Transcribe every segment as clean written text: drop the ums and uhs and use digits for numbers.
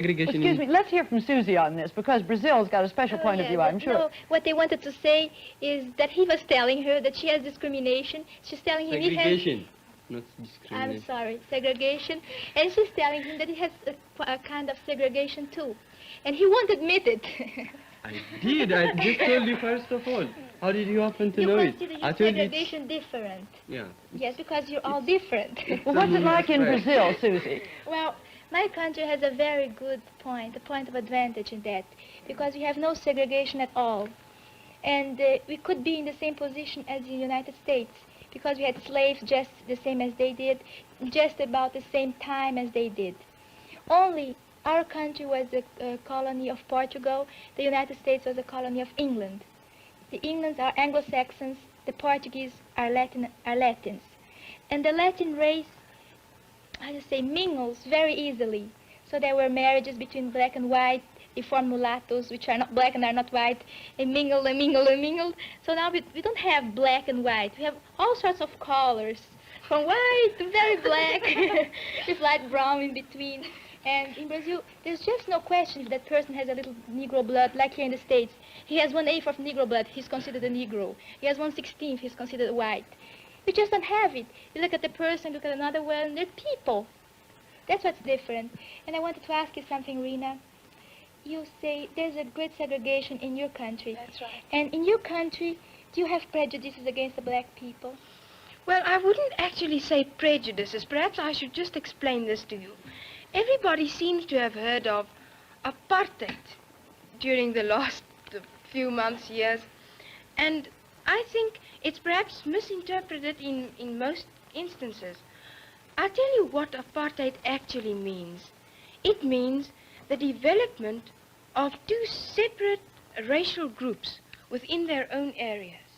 Segregation. Excuse me, let's hear from Susie on this, because Brazil's got a special point of view, I'm sure. No, what they wanted to say is that he was telling her that she has discrimination. She's telling him he has... Segregation, not discrimination. I'm sorry, segregation. And she's telling him that he has a kind of segregation too. And he won't admit it. I did. I just told you first of all. How did you happen to know it? You I consider told you segregation different. Yeah. Yes, because you're all different. Well, what's it like in Brazil, Susie? Well, my country has a very good point, a point of advantage in that, because we have no segregation at all. And we could be in the same position as the United States, because we had slaves just the same as they did, just about the same time as they did. Only our country was a colony of Portugal, the United States was a colony of England. The Englands are Anglo-Saxons, the Portuguese are Latins. And the Latin race, I just say, mingles very easily. So there were marriages between black and white. They formed mulattoes, which are not black and are not white. They mingled and mingled and mingled. So now we don't have black and white. We have all sorts of colors, from white to very black, with light brown in between. And in Brazil, there's just no question if that person has a little Negro blood, like here in the States. He has 1/8 of Negro blood, he's considered a Negro. He has 1/16, he's considered white. We just don't have it. You look at the person, look at another one, they're people. That's what's different. And I wanted to ask you something, Rena. You say there's a great segregation in your country. That's right. And in your country, do you have prejudices against the black people? Well, I wouldn't actually say prejudices. Perhaps I should just explain this to you. Everybody seems to have heard of apartheid during the last few months, years. And I think it's perhaps misinterpreted in most instances. I'll tell you what apartheid actually means. It means the development of two separate racial groups within their own areas.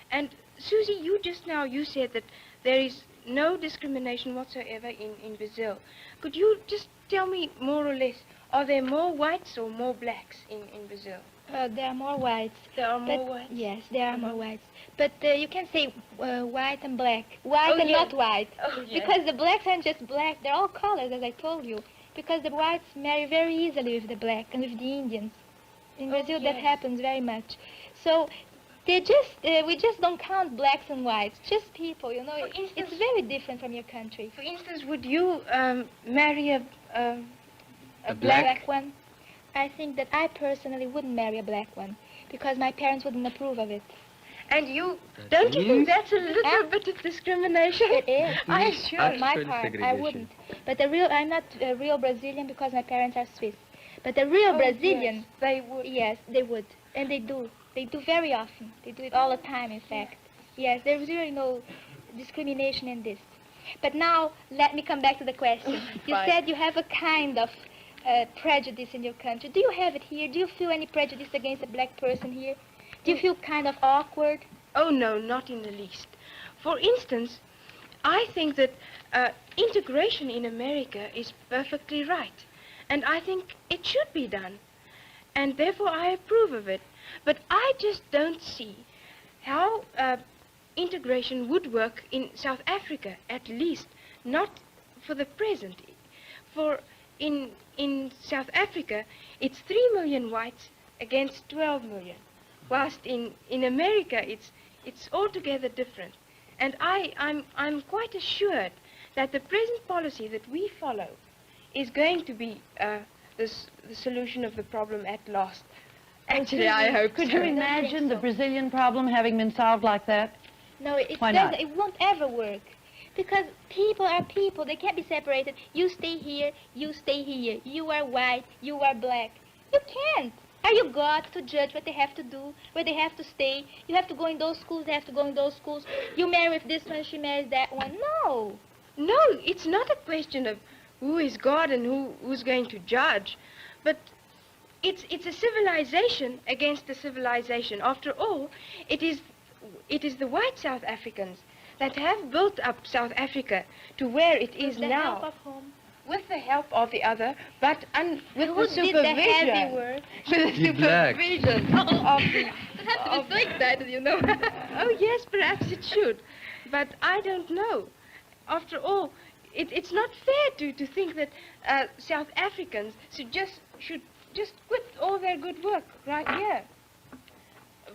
And Susie, you said that there is no discrimination whatsoever in Brazil. Could you just tell me more or less, are there more whites or more blacks in Brazil? There are more whites. There are more whites? Yes, there are more whites. But you can say white and black. White and not white. Oh, yes. Because the blacks aren't just black. They're all colors, as I told you. Because the whites marry very easily with the black and with the Indians. In Brazil, that happens very much. So we just don't count blacks and whites. Just people, you know. It's very different from your country. For instance, would you marry a black one? I think that I personally wouldn't marry a black one because my parents wouldn't approve of it. And don't you think that's a little bit of discrimination? It is. I'm sure. On my part, I wouldn't. But I'm not a real Brazilian because my parents are Swiss. But the real Brazilian, yes, they would. Yes, they would. And they do. They do very often. They do it all the time, in fact. Yes, there's really no discrimination in this. But now, let me come back to the question. You said you have a kind of prejudice in your country. Do you have it here? Do you feel any prejudice against a black person here? Do you feel kind of awkward? Oh, no, not in the least. For instance, I think that integration in America is perfectly right. And I think it should be done. And therefore, I approve of it. But I just don't see how integration would work in South Africa, at least not for the present. For in South Africa, it's 3 million whites against 12 million. Whilst in America, it's altogether different. And I'm quite assured that the present policy that we follow is going to be the solution of the problem at last. Actually, I hope Could you imagine the Brazilian problem having been solved like that? No, it won't ever work. Because people are people. They can't be separated. You stay here, you stay here. You are white, you are black. You can't. Are you God to judge what they have to do, where they have to stay? You have to go in those schools, they have to go in those schools. You marry with this one, she marries that one. No. No, it's not a question of who is God and who's going to judge. But it's a civilization against a civilization. After all, it is the white South Africans that have built up South Africa to where it is now. With the help of whom? With the help of the other, but with Who the supervision. did the heavy work? With the supervision of the... It has to be so excited, you know. Oh, yes, perhaps it should. But I don't know. After all, it's not fair to think that South Africans should just quit all their good work right here.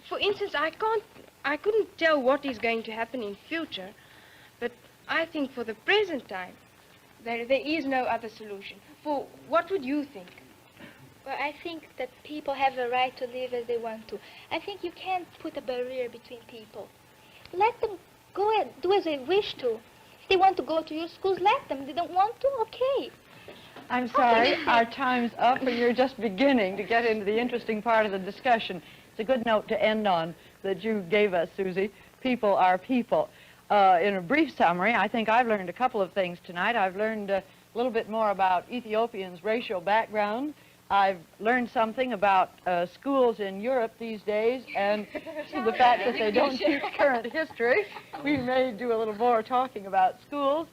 For instance, I couldn't tell what is going to happen in future, but I think for the present time, there is no other solution. For what would you think? Well, I think that people have a right to live as they want to. I think you can't put a barrier between people. Let them go and do as they wish to. If they want to go to your schools, let them. If they don't want to, okay. I'm sorry, our time's up, and you're just beginning to get into the interesting part of the discussion. It's a good note to end on that you gave us, Susie. People are people. In a brief summary, I think I've learned a couple of things tonight. I've learned a little bit more about Ethiopians' racial background. I've learned something about schools in Europe these days, and the fact that they don't teach current history. We may do a little more talking about schools.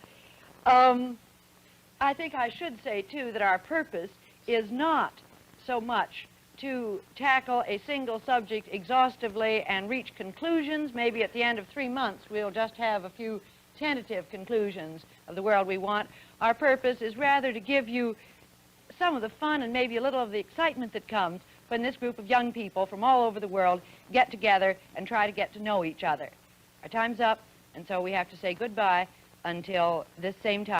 I think I should say, too, that our purpose is not so much to tackle a single subject exhaustively and reach conclusions. Maybe at the end of 3 months we'll just have a few tentative conclusions of the world we want. Our purpose is rather to give you some of the fun and maybe a little of the excitement that comes when this group of young people from all over the world get together and try to get to know each other. Our time's up, and so we have to say goodbye until this same time.